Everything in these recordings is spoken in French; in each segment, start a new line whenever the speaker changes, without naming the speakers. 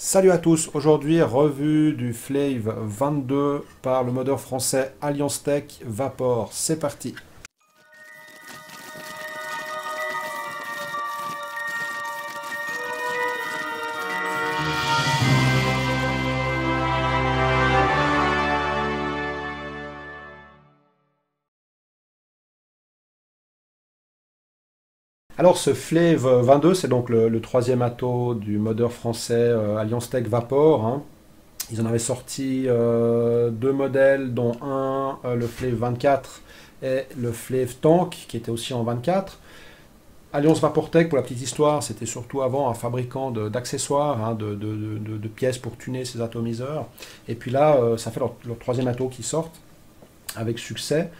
Salut à tous, aujourd'hui revue du Flave 22 par le modeur français Alliance Tech Vapor. C'est parti. Alors ce Flave 22, c'est donc le troisième atto du modeur français Alliance Tech Vapor, hein. Ils en avaient sorti deux modèles, dont un, le Flave 24 et le Flave Tank, qui était aussi en 24. Alliance Vaportech, pour la petite histoire, c'était surtout avant un fabricant d'accessoires, hein, de pièces pour tuner ces atomiseurs. Et puis là, ça fait leur troisième atto qui sortent avec succès.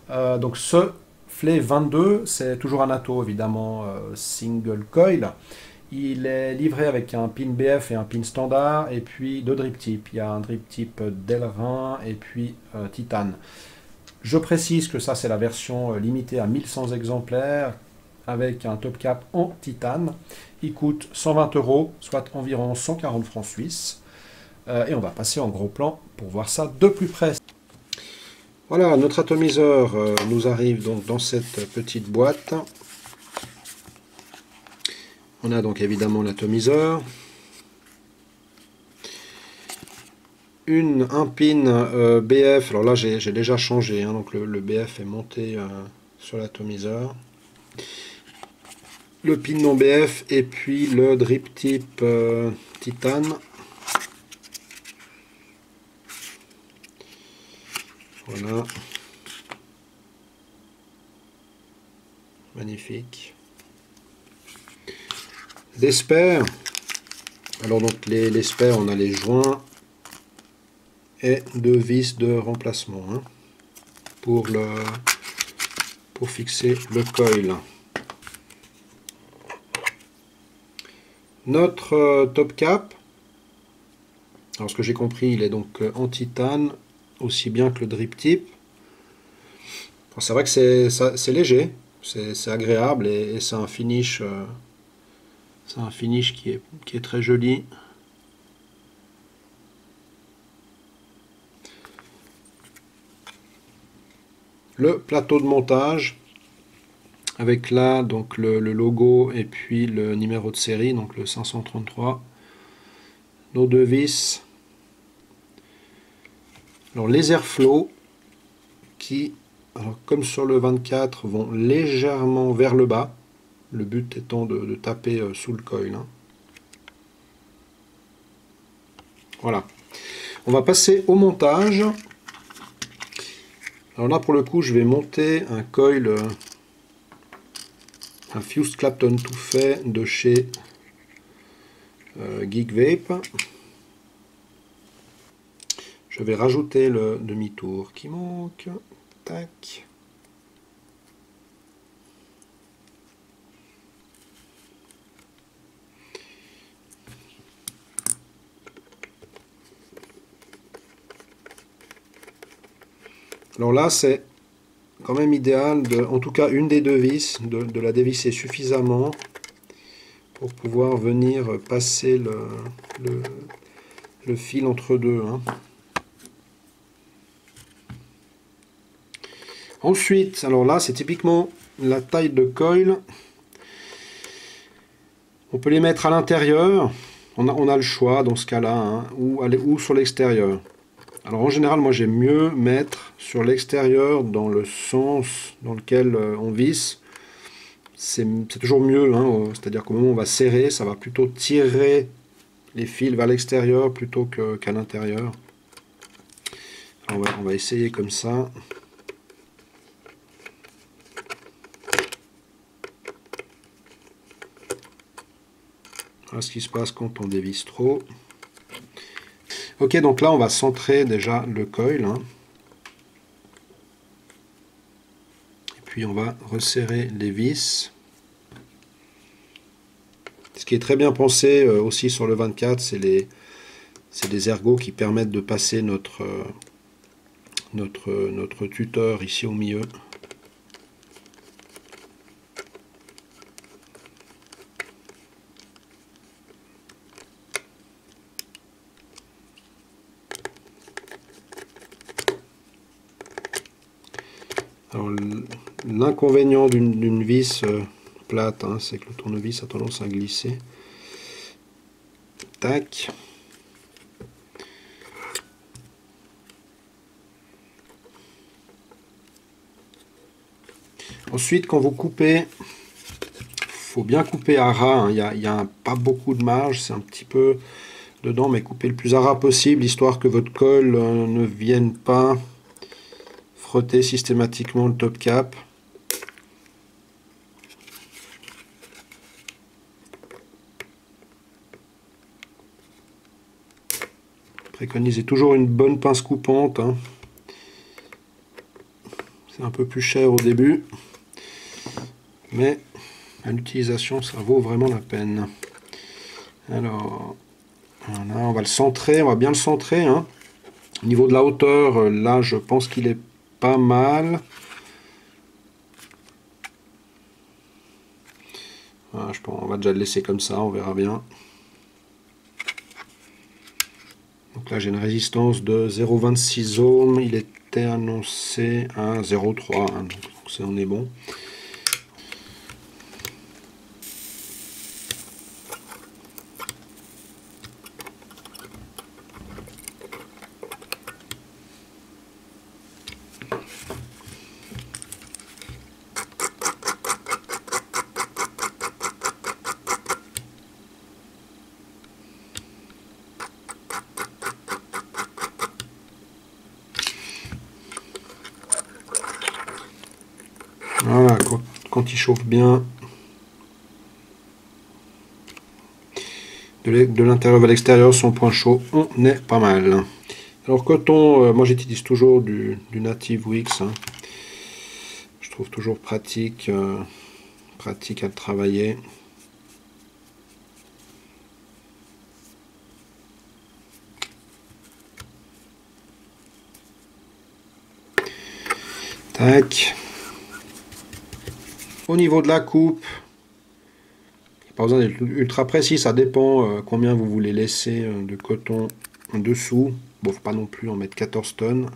Donc ce Flave 22, c'est toujours un atto évidemment single coil. Il est livré avec un pin BF et un pin standard, et puis deux drip tips. Il y a un drip tip Delrin et puis Titane. Je précise que ça, c'est la version limitée à 1100 exemplaires avec un top cap en titane. Il coûte 120 euros, soit environ 140 francs suisses. Et on va passer en gros plan pour voir ça de plus près. Voilà, notre atomiseur nous arrive donc dans cette petite boîte. On a donc évidemment l'atomiseur. Un pin BF, alors là j'ai déjà changé, hein, donc le BF est monté sur l'atomiseur. Le pin non BF et puis le drip tip titane. Voilà. Magnifique. Des spares. Alors donc les spares, on a les joints et deux vis de remplacement, hein, pour fixer le coil. Notre top cap, alors ce que j'ai compris, il est donc en titane, aussi bien que le drip tip. C'est vrai que c'est léger, c'est agréable et c'est un finish, qui est très joli. Le plateau de montage avec là donc le logo et puis le numéro de série, donc le 533. Nos deux vis. Alors les airflow qui, alors, comme sur le 24, vont légèrement vers le bas. Le but étant de taper sous le coil, hein. Voilà. On va passer au montage. Alors là pour le coup je vais monter un coil, un Fused Clapton tout fait de chez Geek Vape. Je vais rajouter le demi-tour qui manque. Tac. Alors là, c'est quand même idéal, en tout cas une des deux vis, de la dévisser suffisamment pour pouvoir venir passer le fil entre deux, hein. Ensuite, alors là, c'est typiquement la taille de coil. On peut les mettre à l'intérieur, on a le choix dans ce cas-là, hein, ou sur l'extérieur. Alors en général, moi j'aime mieux mettre sur l'extérieur dans le sens dans lequel on visse. C'est toujours mieux, hein, c'est-à-dire qu'au moment où on va serrer, ça va plutôt tirer les fils vers l'extérieur plutôt qu'à l'intérieur. On va essayer comme ça. Voilà ce qui se passe quand on dévisse trop. Ok, donc là on va centrer déjà le coil, hein. Et puis on va resserrer les vis. Ce qui est très bien pensé aussi sur le 24, c'est des ergots qui permettent de passer notre tuteur ici au milieu. Alors, l'inconvénient d'une vis plate, hein, c'est que le tournevis a tendance à glisser. Tac. Ensuite, quand vous coupez, faut bien couper à ras, hein. Il y a pas beaucoup de marge, c'est un petit peu dedans, mais coupez le plus à ras possible, histoire que votre colle ne vienne pas frotter systématiquement le top cap. Préconisez toujours une bonne pince coupante, hein. C'est un peu plus cher au début, mais à l'utilisation ça vaut vraiment la peine. Alors voilà, on va le centrer, on va bien le centrer, hein. Au niveau de la hauteur, là je pense qu'il est pas mal. Voilà, je pense, on va déjà le laisser comme ça, on verra bien. Donc là j'ai une résistance de 0,26 ohms, il était annoncé à 0,3, hein, donc on est bon. Voilà, quand il chauffe bien, de l'intérieur vers l'extérieur, son point chaud, on est pas mal. Alors coton, moi j'utilise toujours du Native Wix, hein. Je trouve toujours pratique, pratique à le travailler. Tac. Au niveau de la coupe, pas besoin d'être ultra précis, ça dépend combien vous voulez laisser de coton en dessous. Bon, faut pas non plus en mettre 14 tonnes,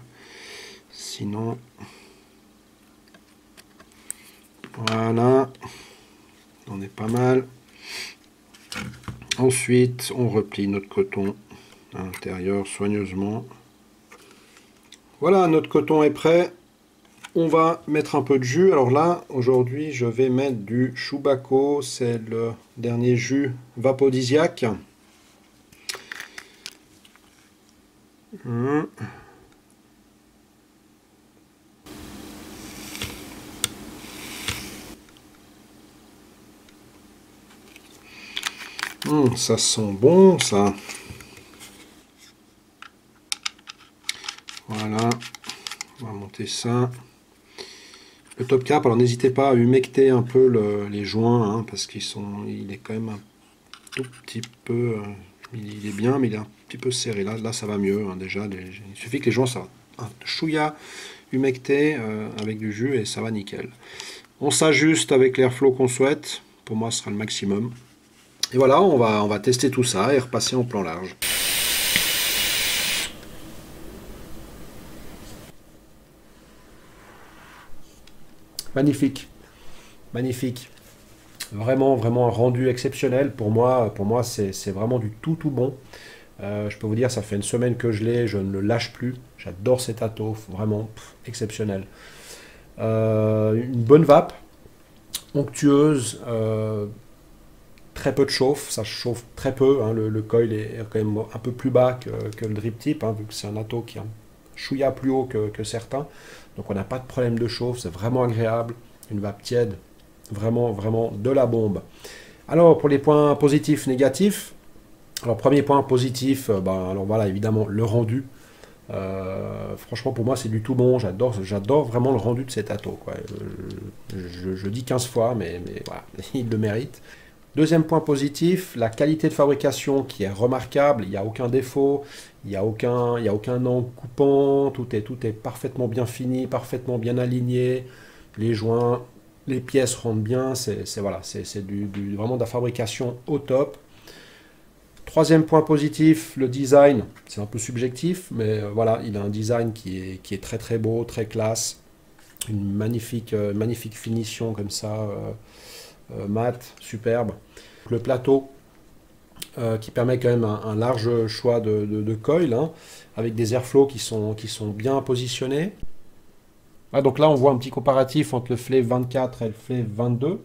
sinon... Voilà, on est pas mal. Ensuite, on replie notre coton à l'intérieur soigneusement. Voilà, notre coton est prêt. On va mettre un peu de jus. Alors là, aujourd'hui, je vais mettre du Chubako. C'est le dernier jus vapodisiaque. Ça sent bon, ça. Voilà. On va monter ça. Le top cap, alors n'hésitez pas à humecter un peu les joints, hein, parce il est quand même un tout petit peu, il est bien, mais il est un petit peu serré. Là ça va mieux, hein, déjà. Il suffit que les joints soient un chouïa humectés avec du jus et ça va nickel. On s'ajuste avec l'airflow qu'on souhaite. Pour moi, ce sera le maximum. Et voilà, on va tester tout ça et repasser en plan large. Magnifique, magnifique. Vraiment, vraiment un rendu exceptionnel. Pour moi c'est vraiment du tout bon. Je peux vous dire, ça fait une semaine que je l'ai, je ne le lâche plus. J'adore cet atto, vraiment exceptionnel. Une bonne vape, onctueuse, très peu de chauffe, ça chauffe très peu, hein. Le coil est quand même un peu plus bas que le drip tip, hein, vu que c'est un atto qui est un chouïa plus haut que certains. Donc on n'a pas de problème de chauffe, c'est vraiment agréable. Une vape tiède, vraiment, vraiment de la bombe. Alors pour les points positifs, négatifs. Alors premier point positif, alors voilà, évidemment le rendu. Franchement pour moi c'est du tout bon, j'adore vraiment le rendu de cet atto, quoi. Je dis 15 fois, mais voilà, il le mérite. Deuxième point positif, la qualité de fabrication qui est remarquable, il n'y a aucun défaut, il n'y a aucun angle coupant, tout est parfaitement bien fini, parfaitement bien aligné, les joints, les pièces rentrent bien, c'est vraiment de la fabrication au top. Troisième point positif, le design, c'est un peu subjectif, mais voilà, il a un design qui est très très beau, très classe. une magnifique finition comme ça, mat, superbe. Le plateau qui permet quand même un large choix de coils, hein, avec des airflows qui sont bien positionnés. Ah, donc là, on voit un petit comparatif entre le Flave 24 et le Flave 22.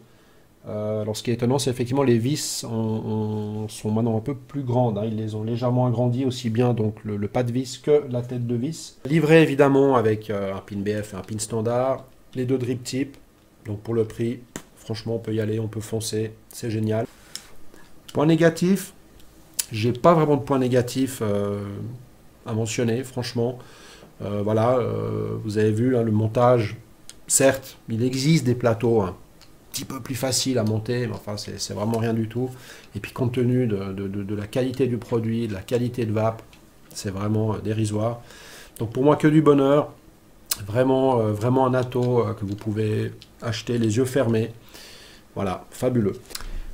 Alors, ce qui est étonnant, c'est effectivement les vis sont maintenant un peu plus grandes, hein. Ils les ont légèrement agrandis, aussi bien donc le pas de vis que la tête de vis. Livré évidemment avec un pin BF et un pin standard, les deux drip tips. Donc pour le prix, franchement, on peut y aller, on peut foncer, c'est génial. Point négatif, j'ai pas vraiment de point négatif à mentionner, franchement. Voilà, vous avez vu, hein, le montage, certes, il existe des plateaux, hein, petit peu plus facile à monter, mais enfin c'est vraiment rien du tout. Et puis compte tenu de la qualité du produit, de la qualité de vape, c'est vraiment dérisoire. Donc pour moi que du bonheur, vraiment un atto que vous pouvez acheter les yeux fermés. Voilà, fabuleux.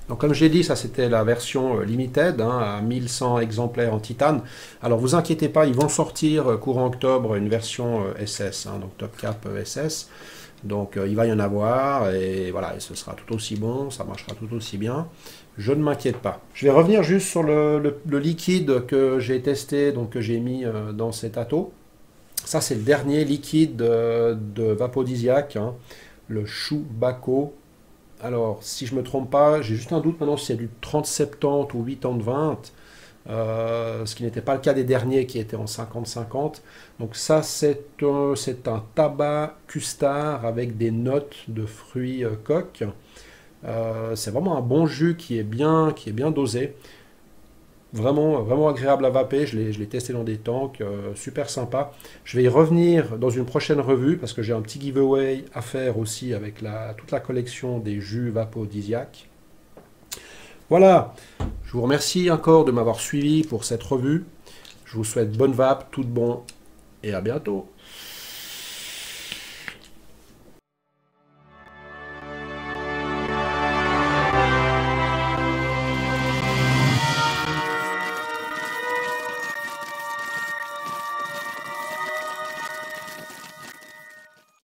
Donc comme j'ai dit, ça c'était la version limited, hein, à 1100 exemplaires en titane. Alors vous inquiétez pas, ils vont sortir courant octobre une version SS, hein, donc Top Cap SS. Donc il va y en avoir, et voilà, et ce sera tout aussi bon, ça marchera tout aussi bien. Je ne m'inquiète pas. Je vais revenir juste sur le liquide que j'ai testé, donc que j'ai mis dans cet atto. Ça c'est le dernier liquide de vapodisiaque, hein, le Chewbacco. Alors, si je ne me trompe pas, j'ai juste un doute maintenant si c'est du 30-70 ou 80-20, ce qui n'était pas le cas des derniers qui étaient en 50-50. Donc ça, c'est un tabac custard avec des notes de fruits coques. C'est vraiment un bon jus qui est bien dosé. Vraiment agréable à vaper, je l'ai testé dans des tanks, super sympa. Je vais y revenir dans une prochaine revue parce que j'ai un petit giveaway à faire aussi avec toute la collection des jus vapodisiaques. Voilà, je vous remercie encore de m'avoir suivi pour cette revue. Je vous souhaite bonne vape, tout de bon et à bientôt.